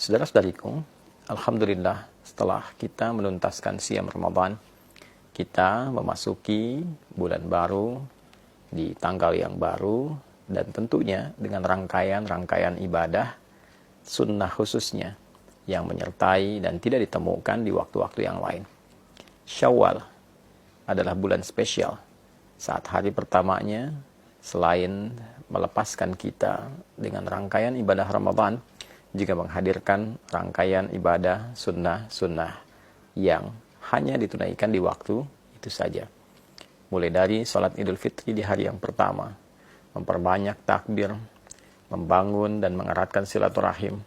Saudara-saudariku, alhamdulillah setelah kita menuntaskan siam Ramadan, kita memasuki bulan baru di tanggal yang baru dan tentunya dengan rangkaian-rangkaian ibadah sunnah khususnya yang menyertai dan tidak ditemukan di waktu-waktu yang lain. Syawal adalah bulan spesial saat hari pertamanya selain melepaskan kita dengan rangkaian ibadah Ramadan, juga menghadirkan rangkaian ibadah sunnah-sunnah yang hanya ditunaikan di waktu itu saja. Mulai dari sholat Idul Fitri di hari yang pertama, memperbanyak takbir, membangun dan mengeratkan silaturahim,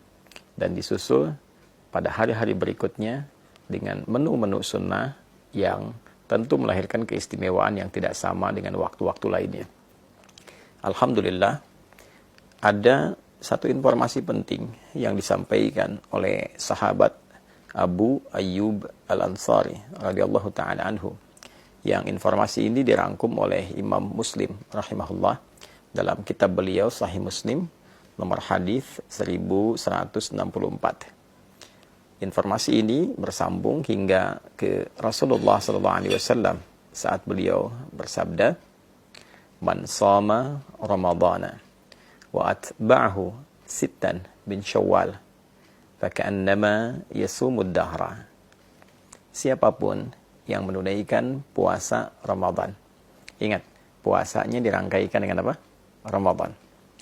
dan disusul pada hari-hari berikutnya dengan menu-menu sunnah yang tentu melahirkan keistimewaan yang tidak sama dengan waktu-waktu lainnya. Alhamdulillah, ada satu informasi penting yang disampaikan oleh sahabat Abu Ayyub Al-Ansari radhiyallahu ta'ala anhu, yang informasi ini dirangkum oleh Imam Muslim rahimahullah dalam kitab beliau Sahih Muslim nomor hadis 1164. Informasi ini bersambung hingga ke Rasulullah SAW saat beliau bersabda, "Man shama Ramadana wa atba'ahu sittan bin Syawal faka'annama yasumud dahra." Siapapun yang menunaikan puasa Ramadan. Ingat, puasanya dirangkaikan dengan apa? Ramadan.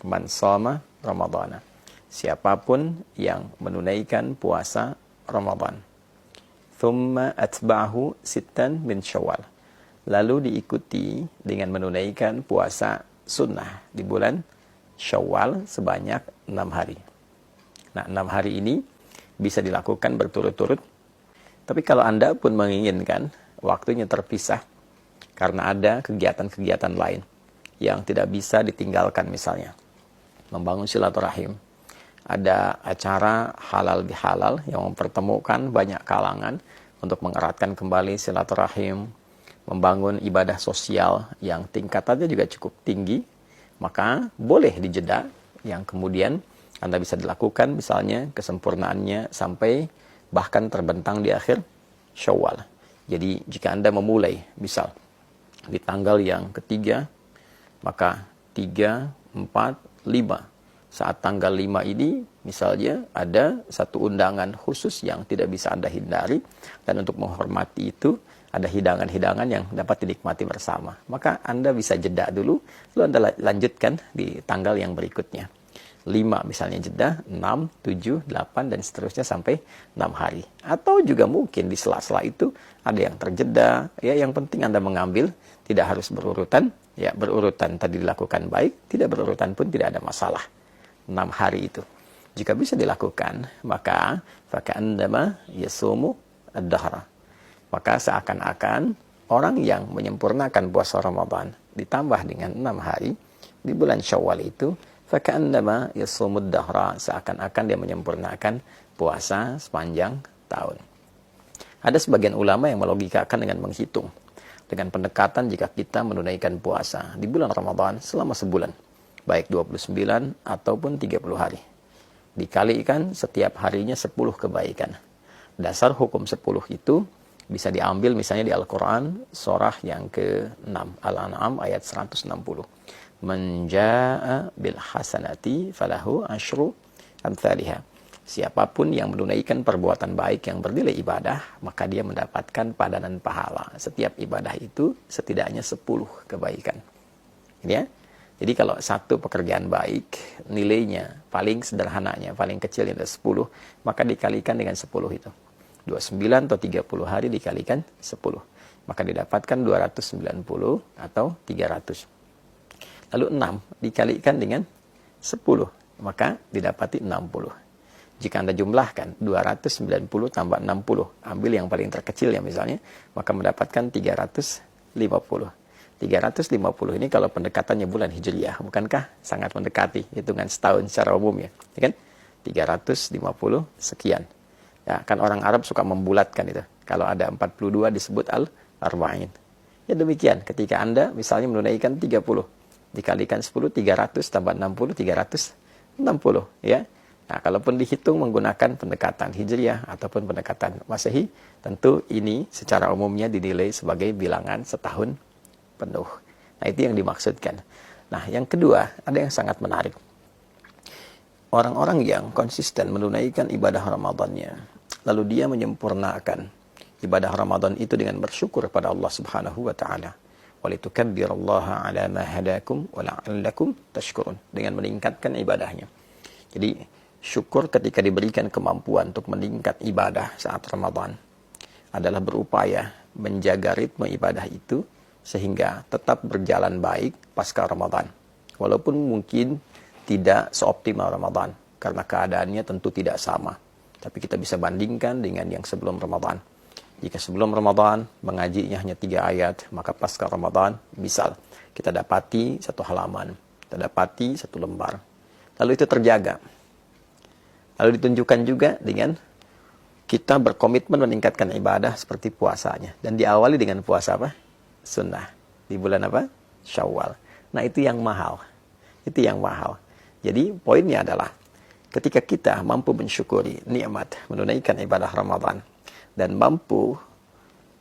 Man shama Ramadana. Siapapun yang menunaikan puasa Ramadan. Thumma atba'ahu sittan bin Syawal. Lalu diikuti dengan menunaikan puasa sunnah di bulan Syawal sebanyak 6 hari. Nah, 6 hari ini bisa dilakukan berturut-turut. Tapi kalau Anda pun menginginkan waktunya terpisah karena ada kegiatan-kegiatan lain yang tidak bisa ditinggalkan, misalnya membangun silaturahim, ada acara halal bihalal yang mempertemukan banyak kalangan untuk mengeratkan kembali silaturahim, membangun ibadah sosial yang tingkatannya juga cukup tinggi, maka boleh dijeda yang kemudian Anda bisa dilakukan, misalnya kesempurnaannya sampai bahkan terbentang di akhir Syawal. Jadi jika Anda memulai misal di tanggal yang ketiga, maka 3, 4, 5. Saat tanggal 5 ini misalnya ada satu undangan khusus yang tidak bisa Anda hindari, dan untuk menghormati itu ada hidangan-hidangan yang dapat dinikmati bersama. Maka Anda bisa jeda dulu, lalu Anda lanjutkan di tanggal yang berikutnya. 5 misalnya jeda, 6, 7, 8, dan seterusnya sampai 6 hari. Atau juga mungkin di sela-sela itu ada yang terjeda, ya yang penting Anda mengambil, tidak harus berurutan, ya berurutan tadi dilakukan baik, tidak berurutan pun tidak ada masalah. 6 hari itu. Jika bisa dilakukan, maka faka'annama yasumu ad-dahra. Maka seakan-akan orang yang menyempurnakan puasa Ramadan ditambah dengan 6 hari di bulan Syawal itu, faka'annama yasumud dahra, seakan-akan dia menyempurnakan puasa sepanjang tahun. Ada sebagian ulama yang melogikakan dengan menghitung dengan pendekatan jika kita menunaikan puasa di bulan Ramadan selama sebulan, baik 29 ataupun 30 hari, dikalikan setiap harinya 10 kebaikan. Dasar hukum 10 itu bisa diambil misalnya di Al-Quran surah yang ke-6 Al-An'am ayat 160. Man jaa'a bil hasanati falahu asyru amthaliha. Siapapun yang menunaikan perbuatan baik yang bernilai ibadah, maka dia mendapatkan padanan pahala. Setiap ibadah itu setidaknya 10 kebaikan. Ya. Jadi kalau satu pekerjaan baik, nilainya paling sederhananya, paling kecilnya ada 10, maka dikalikan dengan 10 itu. 29 atau 30 hari dikalikan 10. Maka didapatkan 290 atau 300. Lalu 6 dikalikan dengan 10, maka didapati 60. Jika Anda jumlahkan 290 tambah 60, ambil yang paling terkecil ya misalnya, maka mendapatkan 350. 350 ini kalau pendekatannya bulan Hijriyah, bukankah sangat mendekati hitungan setahun secara umum ya? Ya kan? 350 sekian. Ya, kan orang Arab suka membulatkan itu. Kalau ada 42 disebut al-arba'in. Ya demikian, ketika Anda misalnya menunaikan 30, dikalikan 10, 300 tambah 60, 360. Ya. Nah, kalaupun dihitung menggunakan pendekatan Hijriah ataupun pendekatan Masehi, tentu ini secara umumnya dinilai sebagai bilangan setahun penuh. Nah, itu yang dimaksudkan. Nah, yang kedua, ada yang sangat menarik. Orang-orang yang konsisten menunaikan ibadah Ramadannya, lalu dia menyempurnakan ibadah Ramadan itu dengan bersyukur kepada Allah Subhanahu wa taala. Walitukabbirallaha ala ma hadakum wa la'allakum tashkurun, dengan meningkatkan ibadahnya. Jadi, syukur ketika diberikan kemampuan untuk meningkat ibadah saat Ramadan adalah berupaya menjaga ritme ibadah itu sehingga tetap berjalan baik pasca Ramadan. Walaupun mungkin tidak seoptimal Ramadan, karena keadaannya tentu tidak sama. Tapi kita bisa bandingkan dengan yang sebelum Ramadan. Jika sebelum Ramadan mengajinya hanya 3 ayat, maka pasca Ramadan, misal kita dapati 1 halaman, kita dapati 1 lembar. Lalu itu terjaga. Lalu ditunjukkan juga dengan kita berkomitmen meningkatkan ibadah seperti puasanya. Dan diawali dengan puasa apa? Sunnah. Di bulan apa? Syawal. Nah, itu yang mahal. Itu yang mahal. Jadi poinnya adalah ketika kita mampu mensyukuri nikmat menunaikan ibadah Ramadan dan mampu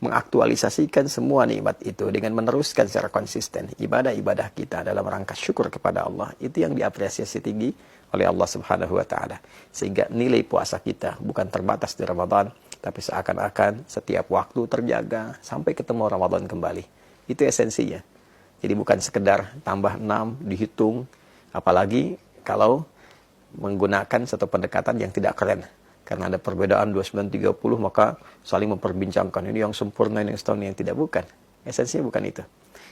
mengaktualisasikan semua nikmat itu dengan meneruskan secara konsisten ibadah-ibadah kita dalam rangka syukur kepada Allah, itu yang diapresiasi tinggi oleh Allah Subhanahu wa taala. Sehingga nilai puasa kita bukan terbatas di Ramadan, tapi seakan-akan setiap waktu terjaga sampai ketemu Ramadan kembali. Itu esensinya. Jadi bukan sekedar tambah 6 dihitung, apalagi kalau menggunakan satu pendekatan yang tidak keren. Karena ada perbedaan 29-30, maka saling memperbincangkan. Ini yang sempurna, ini yang setahun, yang tidak. Bukan. Esensinya bukan itu.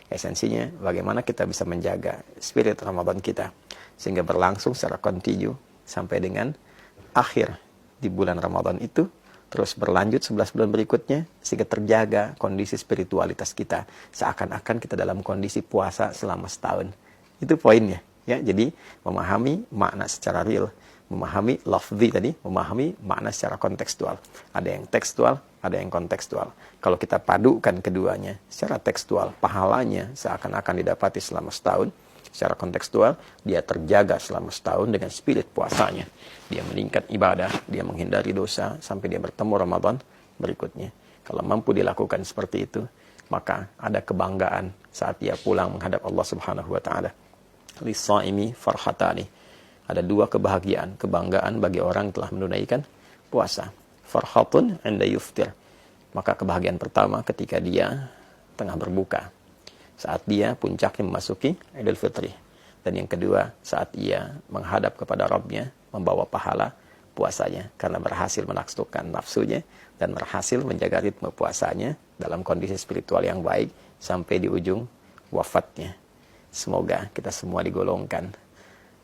Esensinya bagaimana kita bisa menjaga spirit Ramadan kita. Sehingga berlangsung secara kontinu sampai dengan akhir di bulan Ramadan itu. Terus berlanjut 11 bulan berikutnya. Sehingga terjaga kondisi spiritualitas kita. Seakan-akan kita dalam kondisi puasa selama setahun. Itu poinnya. Ya, jadi memahami makna secara real, memahami lafzi tadi, memahami makna secara kontekstual. Ada yang tekstual, ada yang kontekstual. Kalau kita padukan keduanya, secara tekstual, pahalanya seakan-akan didapati selama setahun. Secara kontekstual, dia terjaga selama setahun dengan spirit puasanya. Dia meningkat ibadah, dia menghindari dosa, sampai dia bertemu Ramadan berikutnya. Kalau mampu dilakukan seperti itu, maka ada kebanggaan saat dia pulang menghadap Allah Subhanahu wa taala. Lis-shaimi farhatani. Ada 2 kebahagiaan, kebanggaan bagi orang yang telah menunaikan puasa. Farhatun 'inda yuftir. Maka kebahagiaan pertama ketika dia tengah berbuka. Saat dia puncaknya memasuki Idul Fitri. Dan yang kedua, saat ia menghadap kepada Rabb-nya, membawa pahala puasanya karena berhasil menaklukkan nafsunya dan berhasil menjaga ritme puasanya dalam kondisi spiritual yang baik sampai di ujung wafatnya. Semoga kita semua digolongkan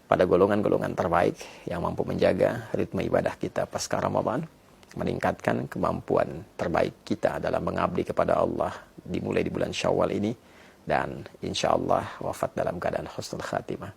pada golongan-golongan terbaik yang mampu menjaga ritme ibadah kita pasca Ramadan, meningkatkan kemampuan terbaik kita dalam mengabdi kepada Allah dimulai di bulan Syawal ini, dan insya Allah wafat dalam keadaan husnul khatimah.